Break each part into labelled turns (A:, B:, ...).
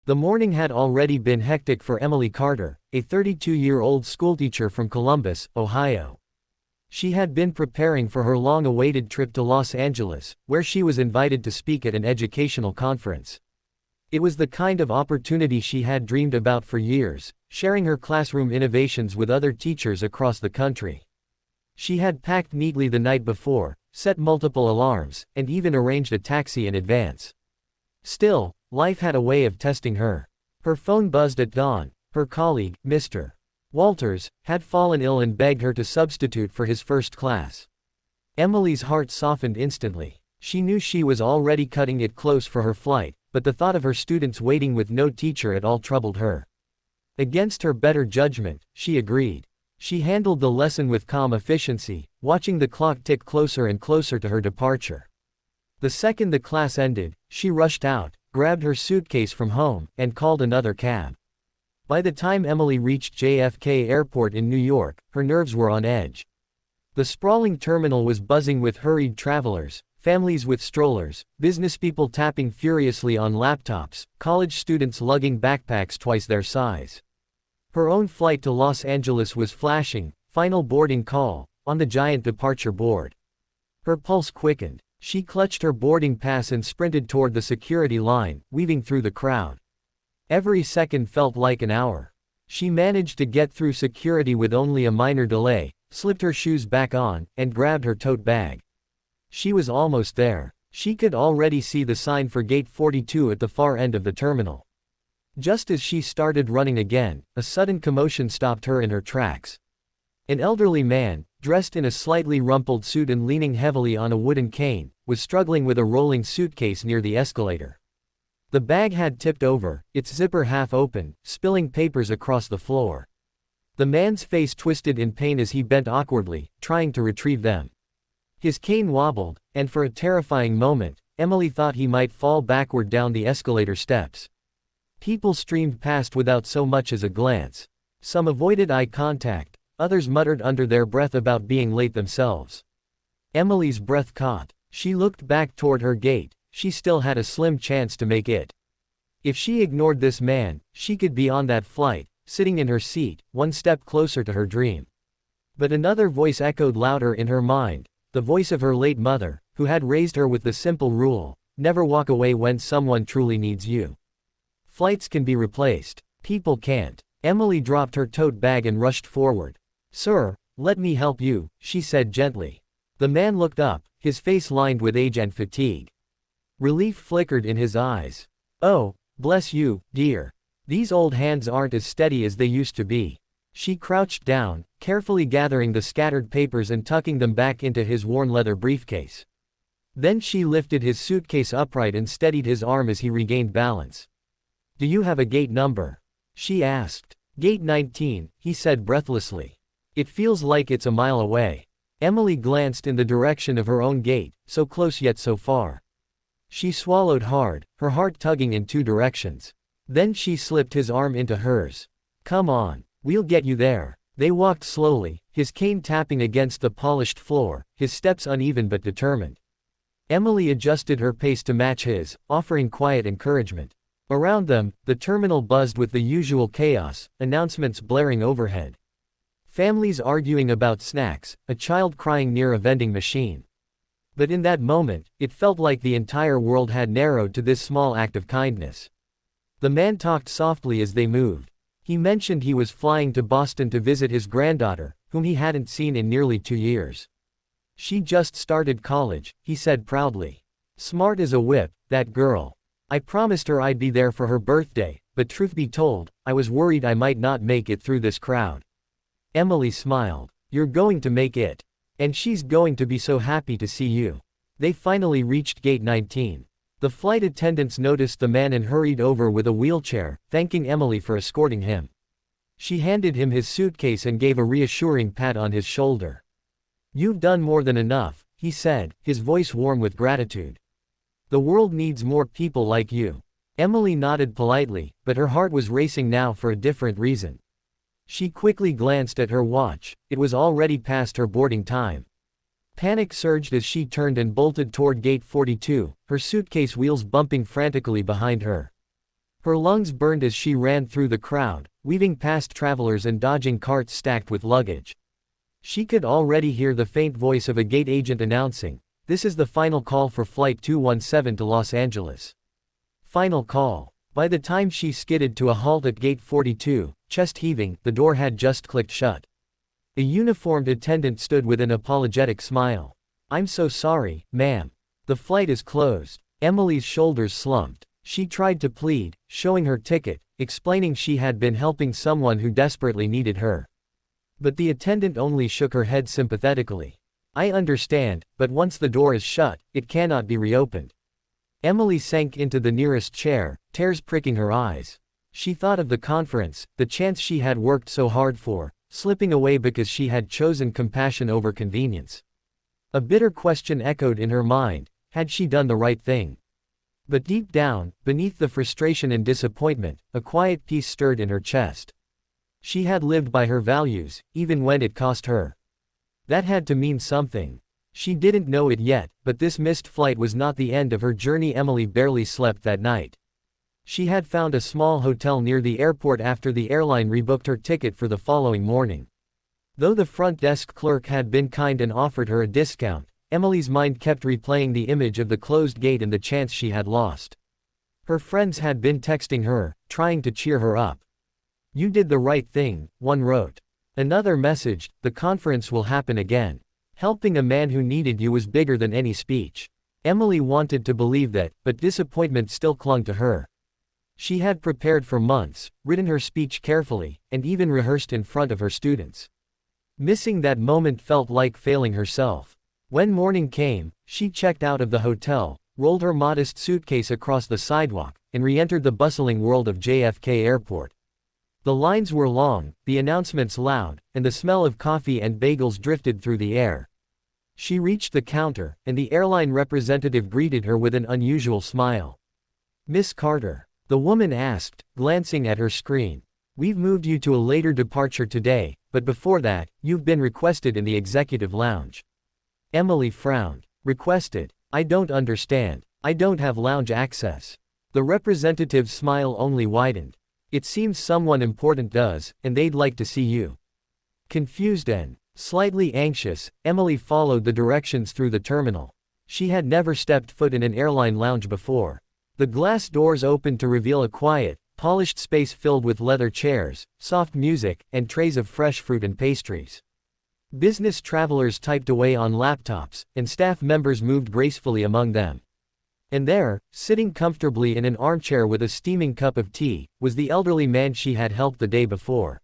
A: The morning had already been hectic for Emily Carter, a 32-year-old schoolteacher from Columbus, Ohio. She had been preparing for her long-awaited trip to Los Angeles, where she was invited to speak at an educational conference. It was the kind of opportunity she had dreamed about for years, sharing her classroom innovations with other teachers across the country. She had packed neatly the night before, set multiple alarms, and even arranged a taxi in advance. Still, life had a way of testing her. Her phone buzzed at dawn. Her colleague, Mr. Walters, had fallen ill and begged her to substitute for his first class. Emily's heart softened instantly. She knew she was already cutting it close for her flight, but the thought of her students waiting with no teacher at all troubled her. Against her better judgment, she agreed. She handled the lesson with calm efficiency, watching the clock tick closer and closer to her departure. The second the class ended, she rushed out, grabbed her suitcase from home, and called another cab. By the time Emily reached JFK Airport in New York, her nerves were on edge. The sprawling terminal was buzzing with hurried travelers, families with strollers, businesspeople tapping furiously on laptops, college students lugging backpacks twice their size. Her own flight to Los Angeles was flashing, final boarding call, on the giant departure board. Her pulse quickened. She clutched her boarding pass and sprinted toward the security line, weaving through the crowd. Every second felt like an hour. She managed to get through security with only a minor delay, slipped her shoes back on, and grabbed her tote bag. She was almost there. She could already see the sign for Gate 42 at the far end of the terminal. Just as she started running again, a sudden commotion stopped her in her tracks. An elderly man, dressed in a slightly rumpled suit and leaning heavily on a wooden cane, was struggling with a rolling suitcase near the escalator. The bag had tipped over, its zipper half open, spilling papers across the floor. The man's face twisted in pain as he bent awkwardly, trying to retrieve them. His cane wobbled, and for a terrifying moment, Emily thought he might fall backward down the escalator steps. People streamed past without so much as a glance. Some avoided eye contact, others muttered under their breath about being late themselves. Emily's breath caught. She looked back toward her gate. She still had a slim chance to make it. If she ignored this man, she could be on that flight, sitting in her seat, one step closer to her dream. But another voice echoed louder in her mind, the voice of her late mother, who had raised her with the simple rule, never walk away when someone truly needs you. Flights can be replaced. People can't. Emily dropped her tote bag and rushed forward. "Sir, let me help you," she said gently. The man looked up, his face lined with age and fatigue. Relief flickered in his eyes. "Oh, bless you, dear. These old hands aren't as steady as they used to be." She crouched down, carefully gathering the scattered papers and tucking them back into his worn leather briefcase. Then she lifted his suitcase upright and steadied his arm as he regained balance. "Do you have a gate number?" she asked. "Gate 19, he said breathlessly. "It feels like it's a mile away." Emily glanced in the direction of her own gate, so close yet so far. She swallowed hard, her heart tugging in two directions. Then she slipped his arm into hers. "Come on, we'll get you there." They walked slowly, his cane tapping against the polished floor, his steps uneven but determined. Emily adjusted her pace to match his, offering quiet encouragement. Around them, the terminal buzzed with the usual chaos, announcements blaring overhead. Families arguing about snacks, a child crying near a vending machine. But in that moment, it felt like the entire world had narrowed to this small act of kindness. The man talked softly as they moved. He mentioned he was flying to Boston to visit his granddaughter, whom he hadn't seen in nearly 2 years. "She just started college," he said proudly. "Smart as a whip, that girl. I promised her I'd be there for her birthday, but truth be told, I was worried I might not make it through this crowd." Emily smiled. "You're going to make it. And she's going to be so happy to see you." They finally reached Gate 19. The flight attendants noticed the man and hurried over with a wheelchair, thanking Emily for escorting him. She handed him his suitcase and gave a reassuring pat on his shoulder. "You've done more than enough," he said, his voice warm with gratitude. "The world needs more people like you." Emily nodded politely, but her heart was racing now for a different reason. She quickly glanced at her watch. It was already past her boarding time. Panic surged as she turned and bolted toward Gate 42, her suitcase wheels bumping frantically behind her. Her lungs burned as she ran through the crowd, weaving past travelers and dodging carts stacked with luggage. She could already hear the faint voice of a gate agent announcing, "This is the final call for Flight 217 to Los Angeles." Final call. By the time she skidded to a halt at Gate 42, chest heaving, the door had just clicked shut. A uniformed attendant stood with an apologetic smile. "I'm so sorry, ma'am. The flight is closed." Emily's shoulders slumped. She tried to plead, showing her ticket, explaining she had been helping someone who desperately needed her. But the attendant only shook her head sympathetically. "I understand, but once the door is shut, it cannot be reopened." Emily sank into the nearest chair, tears pricking her eyes. She thought of the conference, the chance she had worked so hard for, slipping away because she had chosen compassion over convenience. A bitter question echoed in her mind, had she done the right thing? But deep down, beneath the frustration and disappointment, a quiet peace stirred in her chest. She had lived by her values, even when it cost her. That had to mean something. She didn't know it yet, but this missed flight was not the end of her journey. Emily barely slept that night. She had found a small hotel near the airport after the airline rebooked her ticket for the following morning. Though the front desk clerk had been kind and offered her a discount, Emily's mind kept replaying the image of the closed gate and the chance she had lost. Her friends had been texting her, trying to cheer her up. "You did the right thing," one wrote. Another messaged, "The conference will happen again. Helping a man who needed you was bigger than any speech." Emily wanted to believe that, but disappointment still clung to her. She had prepared for months, written her speech carefully, and even rehearsed in front of her students. Missing that moment felt like failing herself. When morning came, she checked out of the hotel, rolled her modest suitcase across the sidewalk, and re-entered the bustling world of JFK Airport. The lines were long, the announcements loud, and the smell of coffee and bagels drifted through the air. She reached the counter, and the airline representative greeted her with an unusual smile. "Miss Carter," the woman asked, glancing at her screen. "We've moved you to a later departure today, but before that, you've been requested in the executive lounge." Emily frowned. "Requested? I don't understand. I don't have lounge access." The representative's smile only widened. "It seems someone important does, and they'd like to see you." Confused and slightly anxious, Emily followed the directions through the terminal. She had never stepped foot in an airline lounge before. The glass doors opened to reveal a quiet, polished space filled with leather chairs, soft music, and trays of fresh fruit and pastries. Business travelers typed away on laptops, and staff members moved gracefully among them. And there, sitting comfortably in an armchair with a steaming cup of tea, was the elderly man she had helped the day before.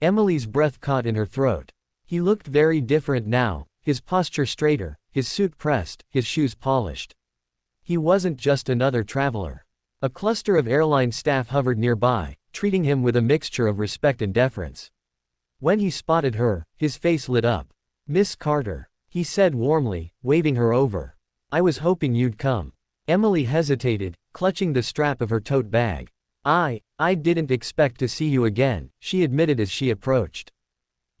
A: Emily's breath caught in her throat. He looked very different now, his posture straighter, his suit pressed, his shoes polished. He wasn't just another traveler. A cluster of airline staff hovered nearby, treating him with a mixture of respect and deference. When he spotted her, his face lit up. "Miss Carter," he said warmly, waving her over. "I was hoping you'd come." Emily hesitated, clutching the strap of her tote bag. I didn't expect to see you again," she admitted as she approached.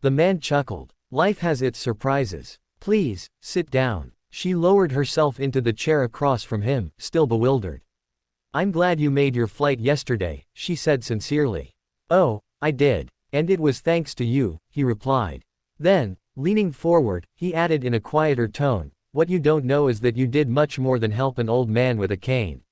A: The man chuckled. "Life has its surprises. Please, sit down." She lowered herself into the chair across from him, still bewildered. "I'm glad you made your flight yesterday," she said sincerely. "Oh, I did. And it was thanks to you," he replied. Then, leaning forward, he added in a quieter tone, "What you don't know is that you did much more than help an old man with a cane."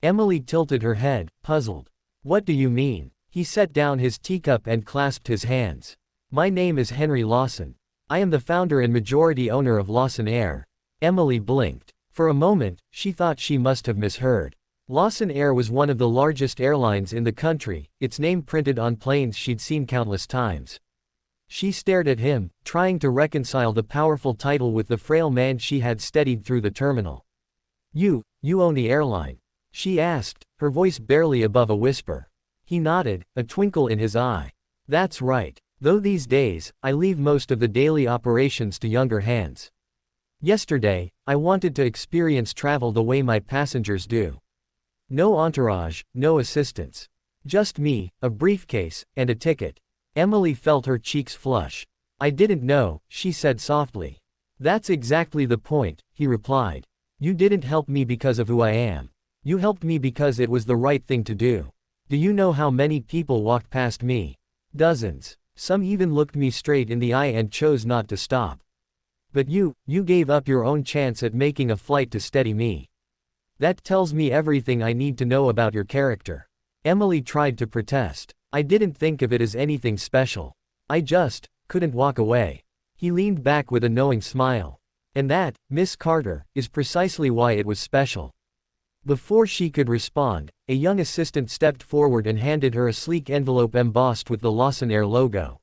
A: Emily tilted her head, puzzled. "What do you mean?" He set down his teacup and clasped his hands. "My name is Henry Lawson. I am the founder and majority owner of Lawson Air." Emily blinked. For a moment, she thought she must have misheard. Lawson Air was one of the largest airlines in the country, its name printed on planes she'd seen countless times. She stared at him, trying to reconcile the powerful title with the frail man she had steadied through the terminal. You own the airline?" she asked, her voice barely above a whisper. He nodded, a twinkle in his eye. "That's right. Though these days, I leave most of the daily operations to younger hands. Yesterday, I wanted to experience travel the way my passengers do. No entourage, no assistants. Just me, a briefcase, and a ticket." Emily felt her cheeks flush. "I didn't know," she said softly. "That's exactly the point," he replied. "You didn't help me because of who I am. You helped me because it was the right thing to do." Do you know how many people walked past me? Dozens. Some even looked me straight in the eye and chose not to stop. But you gave up your own chance at making a flight to steady me. That tells me everything I need to know about your character. Emily tried to protest. I didn't think of it as anything special. I just couldn't walk away. He leaned back with a knowing smile. And that, Miss Carter, is precisely why it was special. Before she could respond, a young assistant stepped forward and handed her a sleek envelope embossed with the Lawson Air logo.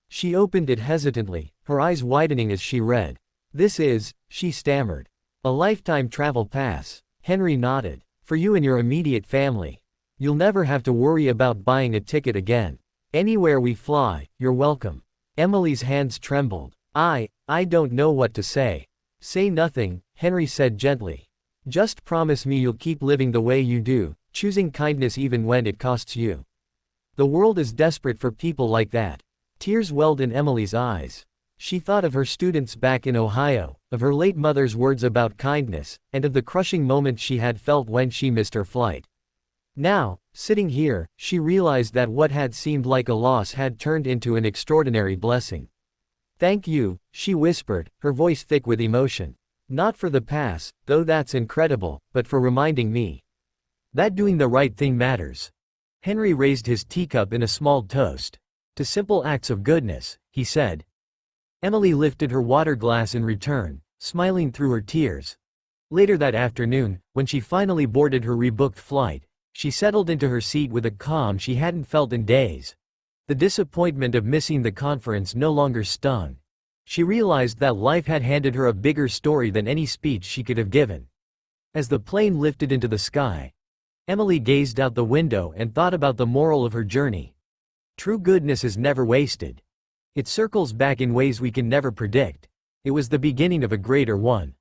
A: She opened it hesitantly, her eyes widening as she read. This is, she stammered. A lifetime travel pass. Henry nodded. For you and your immediate family. You'll never have to worry about buying a ticket again. Anywhere we fly, you're welcome. Emily's hands trembled. I don't know what to say. Say nothing, Henry said gently. Just promise me you'll keep living the way you do, choosing kindness even when it costs you. The world is desperate for people like that. Tears welled in Emily's eyes. She thought of her students back in Ohio, of her late mother's words about kindness, and of the crushing moment she had felt when she missed her flight. Now, sitting here, she realized that what had seemed like a loss had turned into an extraordinary blessing. Thank you, she whispered, her voice thick with emotion. Not for the pass, though that's incredible, but for reminding me that doing the right thing matters. Henry raised his teacup in a small toast. To simple acts of goodness, he said. Emily lifted her water glass in return, smiling through her tears. Later that afternoon, when she finally boarded her rebooked flight, she settled into her seat with a calm she hadn't felt in days. The disappointment of missing the conference no longer stung. She realized that life had handed her a bigger story than any speech she could have given. As the plane lifted into the sky, Emily gazed out the window and thought about the moral of her journey. True goodness is never wasted. It circles back in ways we can never predict. It was the beginning of a greater one.